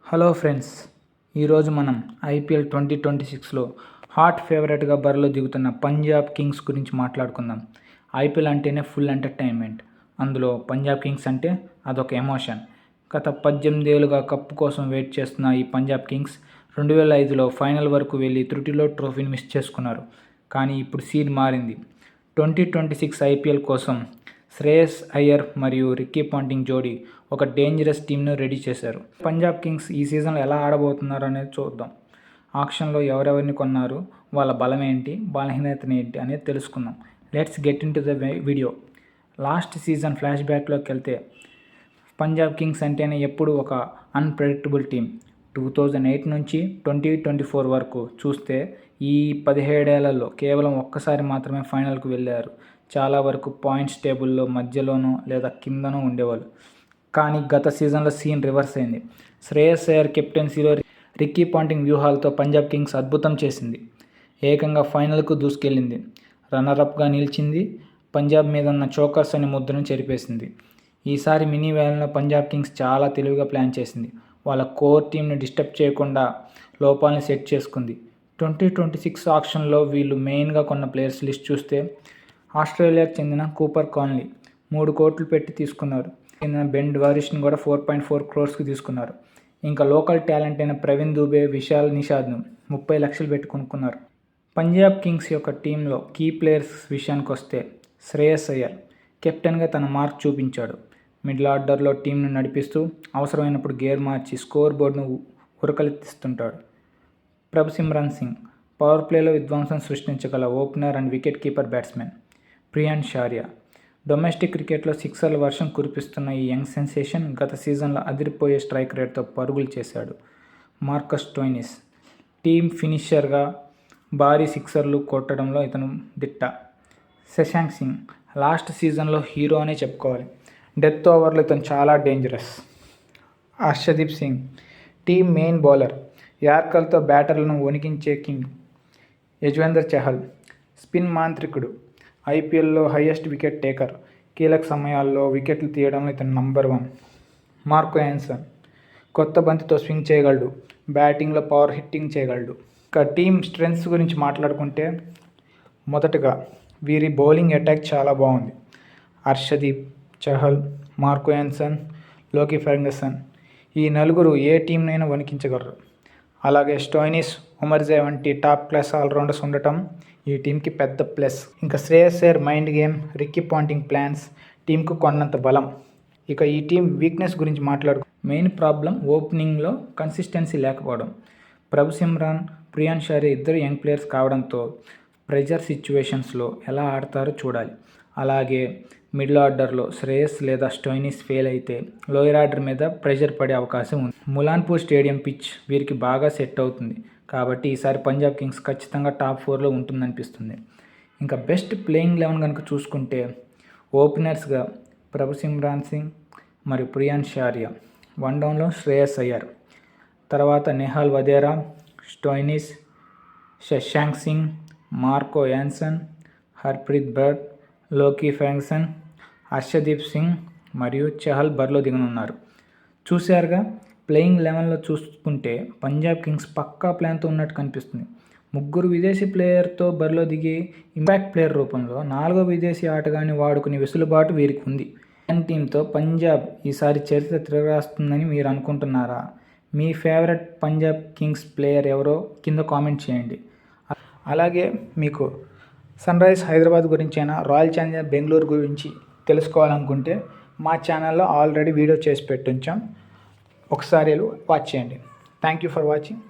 Hello friends, ఈరోజు మనం IPL 2026లో hot ఫేవరెట్గా బరిలో దిగుతున్న పంజాబ్ కింగ్స్ గురించి మాట్లాడుకుందాం. ఐపీఎల్ అంటేనే ఫుల్ ఎంటర్టైన్మెంట్. అందులో పంజాబ్ కింగ్స్ అంటే అదొక ఎమోషన్. గత 18 ఏళ్ళుగా కప్పు కోసం వెయిట్ చేస్తున్న ఈ పంజాబ్ కింగ్స్ 2005లో ఫైనల్ వరకు వెళ్ళి త్రుటిలో ట్రోఫీని మిస్ చేసుకున్నారు. కానీ ఇప్పుడు సీన్ మారింది. 2026 ఐపీఎల్ కోసం శ్రేయస్ అయ్యర్ మరియు రిక్కీ పాంటింగ్ జోడీ ఒక డేంజరస్ టీంను రెడీ చేశారు. పంజాబ్ కింగ్స్ ఈ సీజన్లో ఎలా ఆడబోతున్నారు అనేది చూద్దాం. ఆక్షన్లో ఎవరెవరిని కొన్నారు, వాళ్ళ బలం ఏంటి, బలహీనతలు ఏంటి అనేది తెలుసుకుందాం. Let's get into the video. Last season ఫ్లాష్ బ్యాక్లోకి వెళ్తే పంజాబ్ కింగ్స్ అంటేనే ఎప్పుడు ఒక అన్ప్రెడిక్టబుల్ టీం. 2008 నుంచి 2024 వరకు చూస్తే ఈ 17 ఏళ్లలో కేవలం ఒక్కసారి మాత్రమే ఫైనల్కు వెళ్ళారు. చాలా వరకు పాయింట్స్ టేబుల్లో మధ్యలోనో లేదా కిందనో ఉండేవాళ్ళు. కానీ గత సీజన్లో సీన్ రివర్స్ అయింది. శ్రేయస్ అయ్యర్ కెప్టెన్సీలో రిక్కీ పాంటింగ్ వ్యూహాలతో పంజాబ్ కింగ్స్ అద్భుతం చేసింది. ఏకంగా ఫైనల్కు దూసుకెళ్లింది. రన్నరప్గా నిలిచింది. పంజాబ్ మీద ఉన్న చోకర్స్ అనే ముద్రను చెరిపేసింది. ఈసారి మినీ వేలంలో పంజాబ్ కింగ్స్ చాలా తెలివిగా ప్లాన్ చేసింది. వాళ్ళ కోర్ టీంని డిస్టర్బ్ చేయకుండా లోపాలని సెట్ చేసుకుంది. 2026 ఆక్షన్లో వీళ్ళు మెయిన్గా కొన్న ప్లేయర్స్ లిస్ట్ చూస్తే ఆస్ట్రేలియాకు చెందిన కూపర్ కాన్లీ 3 కోట్లు పెట్టి తీసుకున్నారు. చెందిన బెన్ వారిష్ని కూడా 4.4 crores తీసుకున్నారు. ఇంకా లోకల్ టాలెంట్ అయిన ప్రవీణ్ దుబే, విశాల్ నిషాద్ను 30 లక్షలు పెట్టి కొనుక్కున్నారు. పంజాబ్ కింగ్స్ యొక్క టీంలో కీ ప్లేయర్స్ విషయానికి వస్తే శ్రేయస్ అయ్యర్ కెప్టెన్గా తన మార్క్ చూపించాడు. మిడిల్ ఆర్డర్లో టీంను నడిపిస్తూ అవసరమైనప్పుడు గేర్ మార్చి స్కోర్ బోర్డును ఉరకలెత్తిస్తుంటాడు. ప్రభసిమ్రన్ సింగ్ పవర్ ప్లేలో విధ్వంసం సృష్టించగల opener and wicket keeper batsmen. Priyan షారియా domestic క్రికెట్లో సిక్సర్ల వర్షం కురిపిస్తున్న ఈ యంగ్ సెన్సేషన్ గత సీజన్లో అదిరిపోయే స్ట్రైక్ రేట్తో పరుగులు చేశాడు. మార్కస్ స్టోయినిస్ టీమ్ ఫినిషర్గా భారీ సిక్సర్లు కొట్టడంలో ఇతను దిట్ట. శశాంక్ సింగ్ లాస్ట్ సీజన్లో హీరో అనే చెప్పుకోవాలి. డెత్ ఓవర్లో ఇతను చాలా dangerous. Harshdeep Singh team main bowler. యార్కర్లతో బ్యాటర్లను వణికించే కింగ్. యజ్వేంద్ర చహల్ స్పిన్ మాంత్రికుడు. ఐపీఎల్లో హైయెస్ట్ వికెట్ టేకర్. కీలక సమయాల్లో వికెట్లు తీయడంలో ఇతను నంబర్ 1. మార్కో యాన్సన్ కొత్త బంతితో స్వింగ్ చేయగలడు. బ్యాటింగ్లో పవర్ హిట్టింగ్ చేయగలడు. ఇక టీమ్ స్ట్రెంగ్త్స్ గురించి మాట్లాడుకుంటే మొదటగా వీరి బౌలింగ్ అటాక్ చాలా బాగుంది. Harshdeep, Chahal, Marco Jansen, Lockie Ferguson ఈ నలుగురు ఏ టీంనైనా వణికించగలరు. అలాగే స్టోయినిస్, ఉమర్జే వంటి టాప్ క్లాస్ ఆల్రౌండర్స్ ఉండటం ఈ టీంకి పెద్ద ప్లస్. ఇంకా Shreyas Iyer mind game, Ricky Ponting plans టీంకు కొన్నంత బలం. ఇక ఈ టీం వీక్నెస్ గురించి మెయిన్ ప్రాబ్లం ఓపెనింగ్లో కన్సిస్టెన్సీ లేకపోవడం. ప్రభసిమ్రాన్, ప్రియాన్ షారియా ఇద్దరు యంగ్ ప్లేయర్స్ కావడంతో ప్రెజర్ సిచ్యువేషన్స్లో ఎలా ఆడతారో చూడాలి. అలాగే మిడిల్ ఆర్డర్లో శ్రేయస్ లేదా స్టోయినిస్ ఫెయిల్ అయితే లోయర్ ఆర్డర్ మీద ప్రెషర్ పడే అవకాశం ఉంది. ములాన్పూర్ స్టేడియం పిచ్ వీరికి బాగా సెట్ అవుతుంది. కాబట్టి ఈసారి పంజాబ్ కింగ్స్ ఖచ్చితంగా టాప్ 4లో ఉంటుందనిపిస్తుంది. ఇంకా బెస్ట్ ప్లేయింగ్ 11 కనుక చూసుకుంటే ఓపెనర్స్గా ప్రభసిమ్రాన్ సింగ్ మరియు ప్రియాన్ షారియా, వన్ డౌన్లో శ్రేయస్ అయ్యర్, తర్వాత Nehal Wadhera, Stoinis, Shashank Singh, Marco Jansen, Harpreet Brar, Lockie Ferguson, Harshdeep Singh మరియు చహల్ బరిలో దిగనున్నారు. చూశారుగా, ప్లేయింగ్ 11లో చూసుకుంటే పంజాబ్ కింగ్స్ పక్కా ప్లాన్తో ఉన్నట్టు కనిపిస్తుంది. 3 విదేశీ ప్లేయర్తో బరిలో దిగి ఇంపాక్ట్ ప్లేయర్ రూపంలో 4వ విదేశీ ఆటగాన్ని వాడుకునే వెసులుబాటు వీరికి ఉంది. టీంతో పంజాబ్ ఈసారి చరిత్ర తిరగరాస్తుందని మీరు అనుకుంటున్నారా? మీ ఫేవరెట్ పంజాబ్ కింగ్స్ ప్లేయర్ ఎవరో కింద కామెంట్ చేయండి. అలాగే మీకు సన్రైజ్ హైదరాబాద్ గురించైనా, రాయల్ ఛాలెంజర్స్ బెంగళూరు గురించి తెలుసుకోవాలనుకుంటే మా ఛానల్లో ఆల్రెడీ వీడియో చేసి పెట్టుంచాం. ఒకసారి వాచ్ చేయండి. Thank you for watching.